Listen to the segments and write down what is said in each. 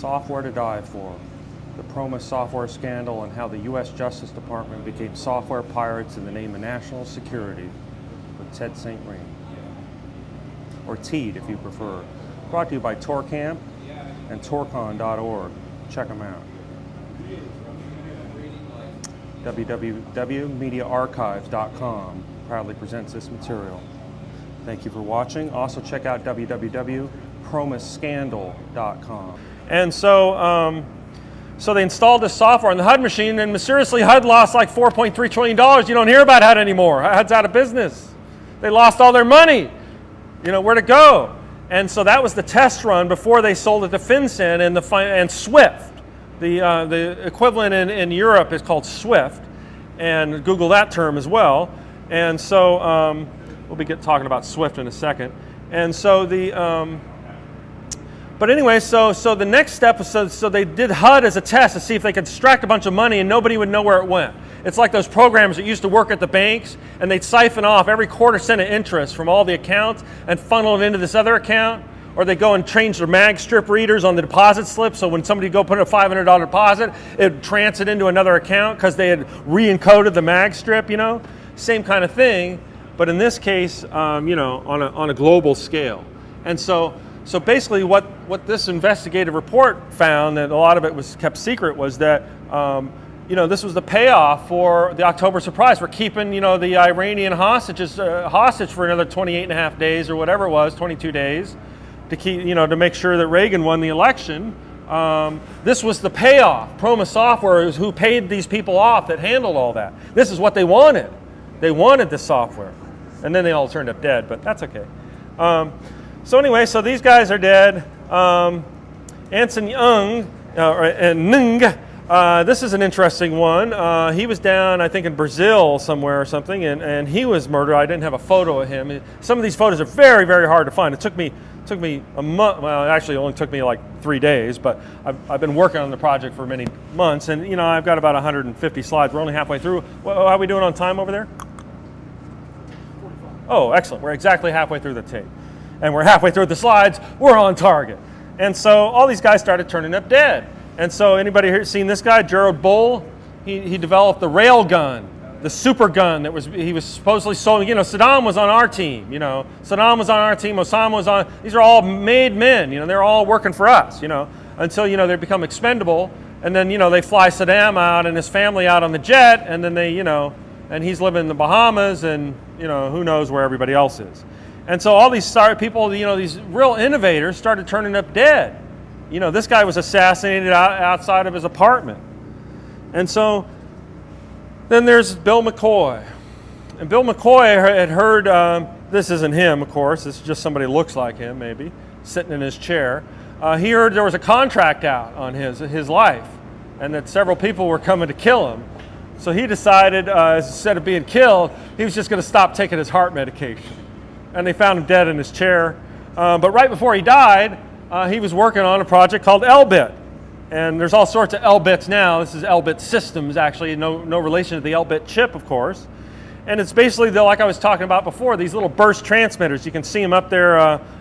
Software to die for. The PROMIS software scandal and how the U.S. Justice Department became software pirates in the name of national security, with Ted St. Rein. Or Teed, if you prefer. Brought to you by ToorCamp and ToorCon.org. Check them out. www.mediaarchive.com proudly presents this material. Thank you for watching. Also check out www.promisscandal.com. And so they installed this software on the HUD machine, and mysteriously HUD lost like $4.3 trillion. You don't hear about HUD anymore. HUD's out of business. They lost all their money. You know, where to go? And so that was the test run before they sold it to FinCEN and SWIFT. The equivalent in Europe is called SWIFT, and Google that term as well. And so we'll be talking about SWIFT in a second. And so but anyway, so the next step was so they did HUD as a test to see if they could extract a bunch of money and nobody would know where it went. It's like those programs that used to work at the banks, and they'd siphon off every $0.25 of interest from all the accounts and funnel it into this other account. Or they go and change their mag strip readers on the deposit slip, so when somebody go put in a $500 deposit, it would transit into another account because they had re-encoded the mag strip, you know? Same kind of thing, but in this case, you know, on a global scale. And so basically what this investigative report found, and a lot of it was kept secret, was that you know, this was the payoff for the October surprise, for keeping, you know, the Iranian hostages hostage for another 28 and a half days or whatever it was, 22 days, to keep, you know, to make sure that Reagan won the election. This was the payoff. PROMIS Software is who paid these people off that handled all that. This is what they wanted. They wanted this software. And then they all turned up dead, but that's okay. So anyway, so these guys are dead. Anson Young and Nung. This is an interesting one. He was down, I think, in Brazil somewhere or something, and he was murdered. I didn't have a photo of him. Some of these photos are very, very hard to find. It took me a month. Well, actually, it only took me like 3 days, but I've been working on the project for many months, and you know, I've got about 150 slides. We're only halfway through. How are we doing on time over there? Oh, excellent. We're exactly halfway through the tape, and we're halfway through the slides. We're on target. And so all these guys started turning up dead. And so anybody here seen this guy, Gerald Bull? He developed the rail gun, the super gun that he was supposedly sold. You know, Saddam was on our team. You know, Saddam was on our team. Osama was on. These are all made men. You know, they're all working for us. You know, until you know they become expendable, and then you know they fly Saddam out and his family out on the jet, and then they and he's living in the Bahamas, and you know who knows where everybody else is. And so all these people, you know, these real innovators started turning up dead. You know, this guy was assassinated outside of his apartment. And so then there's Bill McCoy. And Bill McCoy had heard, this isn't him, of course, this is just somebody who looks like him, maybe, sitting in his chair. He heard there was a contract out on his life, and that several people were coming to kill him. So he decided, instead of being killed, he was just going to stop taking his heart medication. And they found him dead in his chair. But right before he died, he was working on a project called Elbit. And there's all sorts of Elbits now. This is Elbit Systems, actually, no relation to the Elbit chip, of course. And it's basically, like I was talking about before, these little burst transmitters. You can see them up there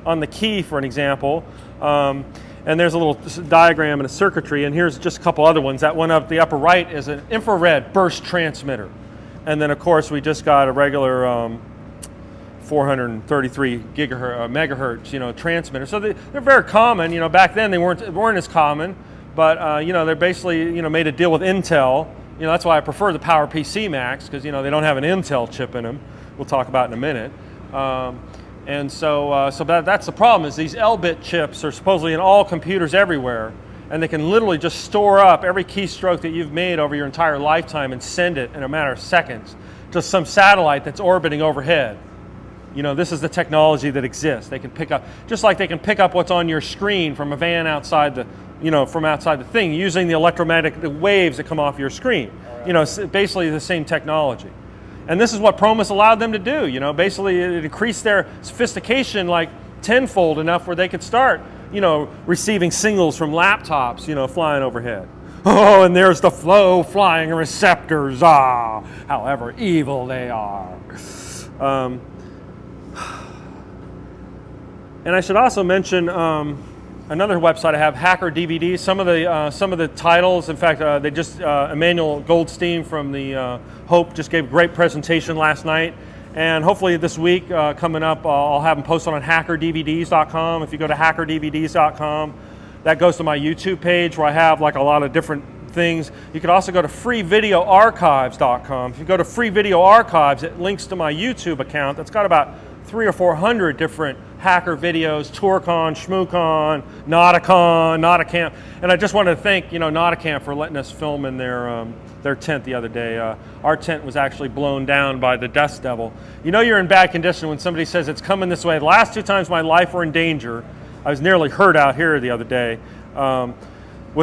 on the key, for an example. And there's a little diagram and a circuitry, and here's just a couple other ones. That one up the upper right is an infrared burst transmitter. And then, of course, we just got a regular 433 megahertz, you know, transmitter. So they're very common. You know, back then they weren't as common, but you know, they're basically, you know, made a deal with Intel. You know, that's why I prefer the PowerPC Max, because you know they don't have an Intel chip in them. We'll talk about in a minute. And so that's the problem, is these Elbit chips are supposedly in all computers everywhere, and they can literally just store up every keystroke that you've made over your entire lifetime and send it in a matter of seconds to some satellite that's orbiting overhead. You know, this is the technology that exists. They can pick up, just like they can pick up what's on your screen from a van outside the, you know, from outside the thing, using the electromagnetic waves that come off your screen. You know, it's basically the same technology. And this is what PROMIS allowed them to do. You know, basically it increased their sophistication like tenfold, enough where they could start, you know, receiving signals from laptops, you know, flying overhead. Oh, and there's the flow flying receptors. Ah, however evil they are. And I should also mention another website I have, Hacker DVD. Some of the titles, in fact, they just Emmanuel Goldstein from the Hope just gave a great presentation last night. And hopefully this week coming up, I'll have them posted on hackerdvds.com. If you go to hackerdvds.com, that goes to my YouTube page where I have like a lot of different things. You could also go to freevideoarchives.com. If you go to Free Video Archives, it links to my YouTube account that's got about 300 or 400 different hacker videos, ToorCon, ShmooCon, Nauticamp. And I just wanted to thank Nauticamp for letting us film in their tent the other day. Our tent was actually blown down by the dust devil. You know you're in bad condition when somebody says it's coming this way. The last 2 times my life were in danger, I was nearly hurt out here the other day.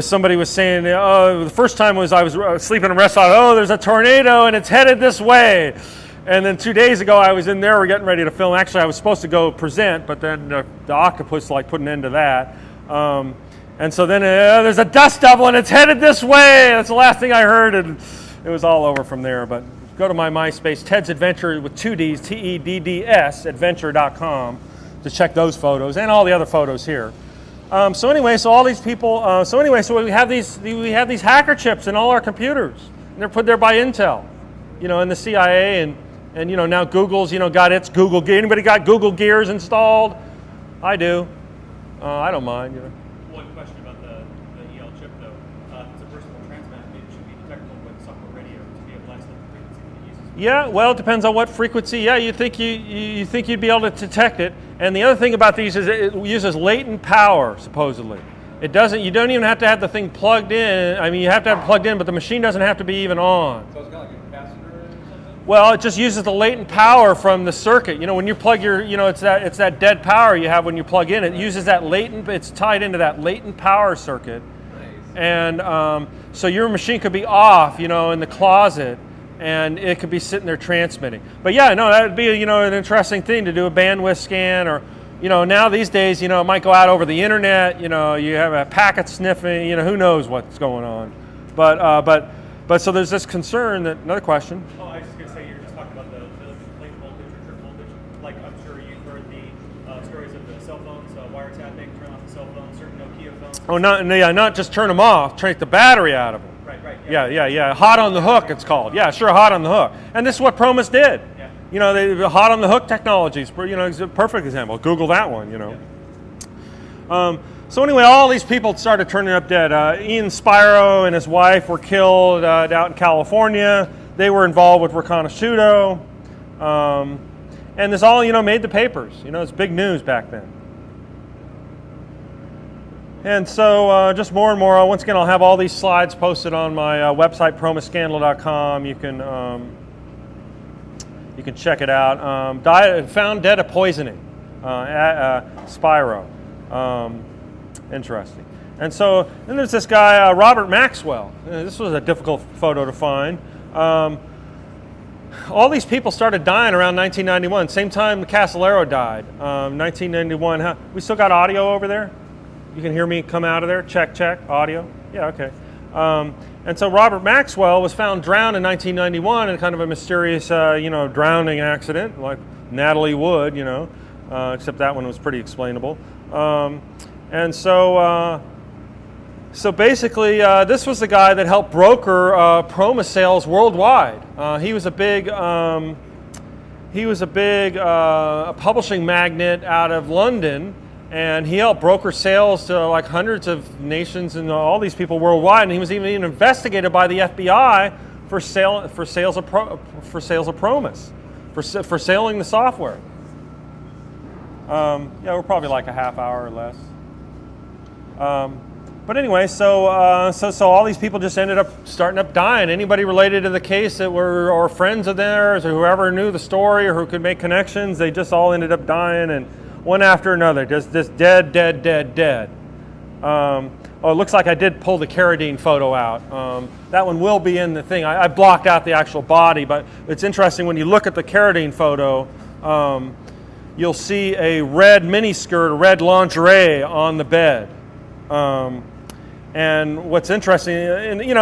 Somebody was saying, the first time was I was sleeping in a restaurant, there's a tornado and it's headed this way. And then 2 days ago I was in there, we're getting ready to film. Actually I was supposed to go present, but then the octopus put an end to that. And so then there's a dust devil and it's headed this way. That's the last thing I heard, and it was all over from there. But go to my MySpace, Ted's Adventure with 2 Ds, TEDDS, adventure.com to check those photos and all the other photos here. So anyway, so all these people, so we have these hacker chips in all our computers. And they're put there by Intel, and the CIA, and now Google's, got its Google Gear. Anybody got Google Gears installed? I do. I don't mind. One question about the EL chip, though. It's a versatile transmitter. It should be detectable with software radio to be able to isolate the frequency that it uses. Yeah, well, it depends on what frequency. Yeah, you think you'd be able to detect it. And the other thing about these is it uses latent power, supposedly. It doesn't. You don't even have to have the thing plugged in. I mean, you have to have it plugged in, but the machine doesn't have to be even on. So it's got like a capacitor or something? Well, it just uses the latent power from the circuit. When you plug your, it's that dead power you have when you plug in. It uses that latent. It's tied into that latent power circuit. Nice. And so your machine could be off, in the closet, and it could be sitting there transmitting. But yeah, no, that would be, an interesting thing to do a bandwidth scan, or, now these days, it might go out over the internet. You have a packet sniffing. Who knows what's going on. But so there's this concern that another question. Oh, I was just going to say, you're just talking about the late voltage or trip voltage. Like, I'm sure you've heard the stories of the cell phones, wiretapping, turn off the cell phone, certain Nokia phones. Oh, not just turn them off, take the battery out of them. Right. Yeah. Hot on the hook, it's called. Yeah, sure, hot on the hook. And this is what PROMIS did. Yeah. The hot on the hook technologies. It's a perfect example. Google that one. Yeah. So anyway, all these people started turning up dead. Ian Spiro and his wife were killed out in California. They were involved with Riconosciuto. And this all, made the papers. It's big news back then. And so just more and more, once again, I'll have all these slides posted on my website, promiscandle.com. You can check it out. Found dead of poisoning at Spiro. Interesting. And so then there's this guy, Robert Maxwell. This was a difficult photo to find. All these people started dying around 1991, same time Casillero died, 1991. We still got audio over there? You can hear me come out of there? Check, audio? Yeah, okay. And so Robert Maxwell was found drowned in 1991 in kind of a mysterious, drowning accident, like Natalie Wood, except that one was pretty explainable. And so basically, this was the guy that helped broker PROMIS sales worldwide. He was a big publishing magnate out of London, and he helped broker sales to like hundreds of nations and all these people worldwide. And he was even investigated by the FBI for sales of PROMIS, for selling the software. We're probably like a half hour or less. But anyway, so all these people just ended up starting up dying. Anybody related to the case that were or friends of theirs or whoever knew the story or who could make connections, they just all ended up dying, and one after another, just dead. It looks like I did pull the Carradine photo out. That one will be in the thing. I blocked out the actual body, but it's interesting when you look at the Carradine photo. You'll see a red miniskirt, a red lingerie on the bed. And what's interesting, and you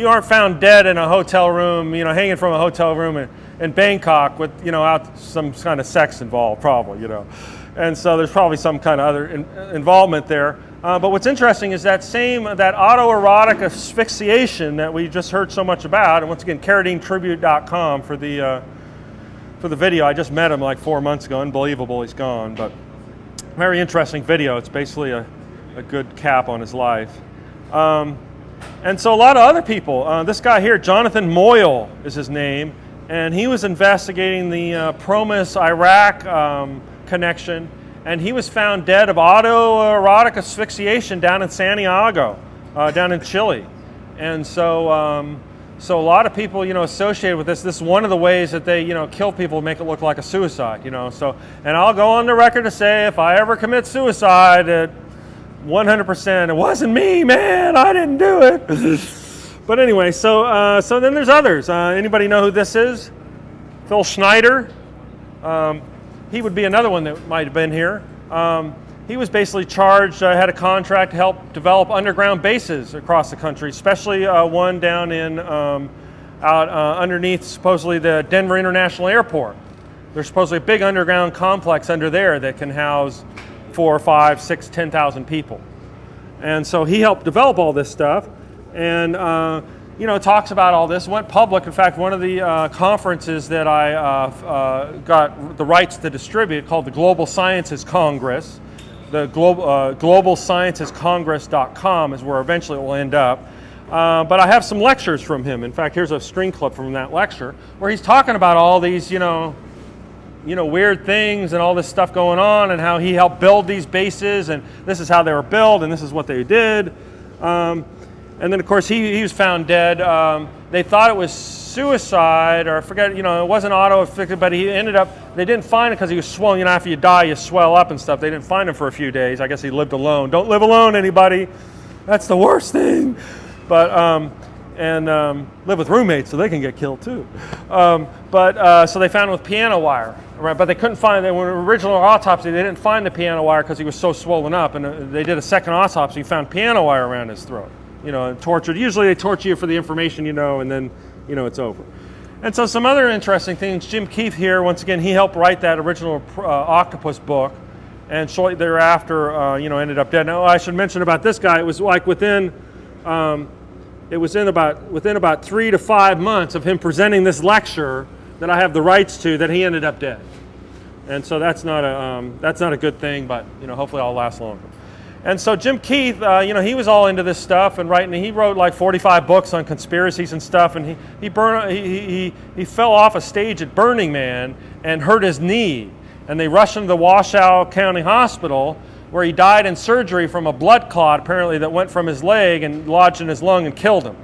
aren't found dead in a hotel room, hanging from a hotel room in Bangkok with, out some kind of sex involved, probably, And so there's probably some kind of other involvement there. But what's interesting is that autoerotic asphyxiation that we just heard so much about, and once again, carradinetribute.com for the video. I just met him like 4 months ago. Unbelievable, he's gone, but very interesting video. It's basically a good cap on his life. And so a lot of other people, this guy here, Jonathan Moyle is his name, and he was investigating the PROMIS Iraq connection, and he was found dead of autoerotic asphyxiation down in Santiago, down in Chile. And so, so a lot of people, associated with this is one of the ways that they, kill people, make it look like a suicide, So, and I'll go on the record to say, if I ever commit suicide, 100%, it wasn't me, man, I didn't do it. But anyway, so then there's others. Anybody know who this is? Phil Schneider. He would be another one that might have been here. He was basically charged, had a contract to help develop underground bases across the country, especially one down in out underneath supposedly the Denver International Airport. There's supposedly a big underground complex under there that can house 4, 5, 6, 10,000 people. And so he helped develop all this stuff, and talks about all this, went public. In fact, one of the conferences that I got the rights to distribute, called the Global Sciences Congress, the globalsciencescongress.com is where eventually it will end up. But I have some lectures from him. In fact, here's a string clip from that lecture where he's talking about all these, weird things and all this stuff going on, and how he helped build these bases, and this is how they were built, and this is what they did. And then, of course, he was found dead. They thought it was suicide, or I forget, it wasn't auto-afflicted, but he ended up, they didn't find it because he was swollen. After you die, you swell up and stuff. They didn't find him for a few days. I guess he lived alone. Don't live alone, anybody. That's the worst thing. But, live with roommates so they can get killed too. So they found him with piano wire, right? But they couldn't find it. When the original autopsy, they didn't find the piano wire because he was so swollen up. And they did a second autopsy, and found piano wire around his throat. And tortured. Usually they torture you for the information and then, it's over. And so some other interesting things. Jim Keith here, once again, he helped write that original octopus book, and shortly thereafter, ended up dead. Now, I should mention about this guy, it was like within about 3 to 5 months of him presenting this lecture that I have the rights to, that he ended up dead. And so that's not a good thing, but hopefully I'll last longer. And so Jim Keith, he was all into this stuff and writing. He wrote like 45 books on conspiracies and stuff. And he fell off a stage at Burning Man and hurt his knee. And they rushed him to the Washoe County Hospital, where he died in surgery from a blood clot apparently that went from his leg and lodged in his lung and killed him.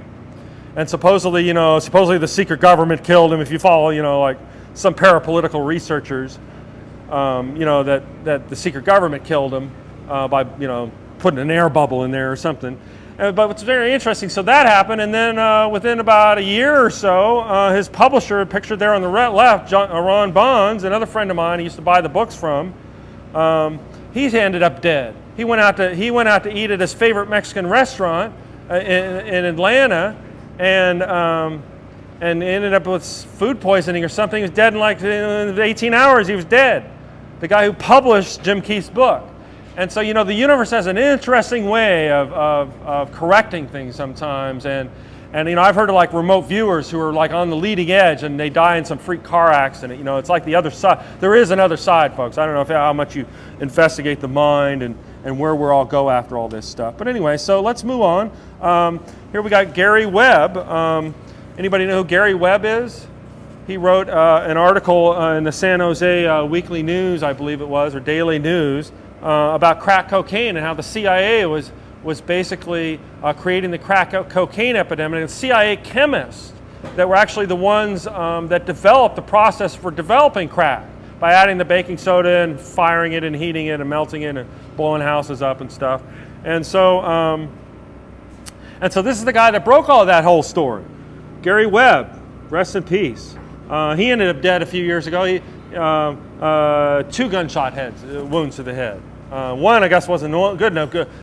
And supposedly the secret government killed him. If you follow, like some parapolitical researchers, that the secret government killed him. By putting an air bubble in there or something. But what's very interesting, so that happened, and then within about a year or so, his publisher, pictured there on the left, Ron Bonds, another friend of mine he used to buy the books from, he ended up dead. He went out to eat at his favorite Mexican restaurant in Atlanta, and ended up with food poisoning or something. He was dead in like 18 hours. He was dead. The guy who published Jim Keith's book. And so, the universe has an interesting way of correcting things sometimes. And I've heard of like remote viewers who are like on the leading edge and they die in some freak car accident. It's like the other side. There is another side, folks. I don't know how much you investigate the mind and where we'll all go after all this stuff. But anyway, so let's move on. Here we got Gary Webb. Anybody know who Gary Webb is? He wrote an article in the San Jose Weekly News, I believe it was, or Daily News, about crack cocaine and how the CIA was basically creating the crack cocaine epidemic. And CIA chemists that were actually the ones that developed the process for developing crack by adding the baking soda and firing it and heating it and melting it and blowing houses up and stuff. And so this is the guy that broke all that whole story. Gary Webb, rest in peace. He ended up dead a few years ago. He 2 gunshot wounds to the head. One, I guess, wasn't good enough.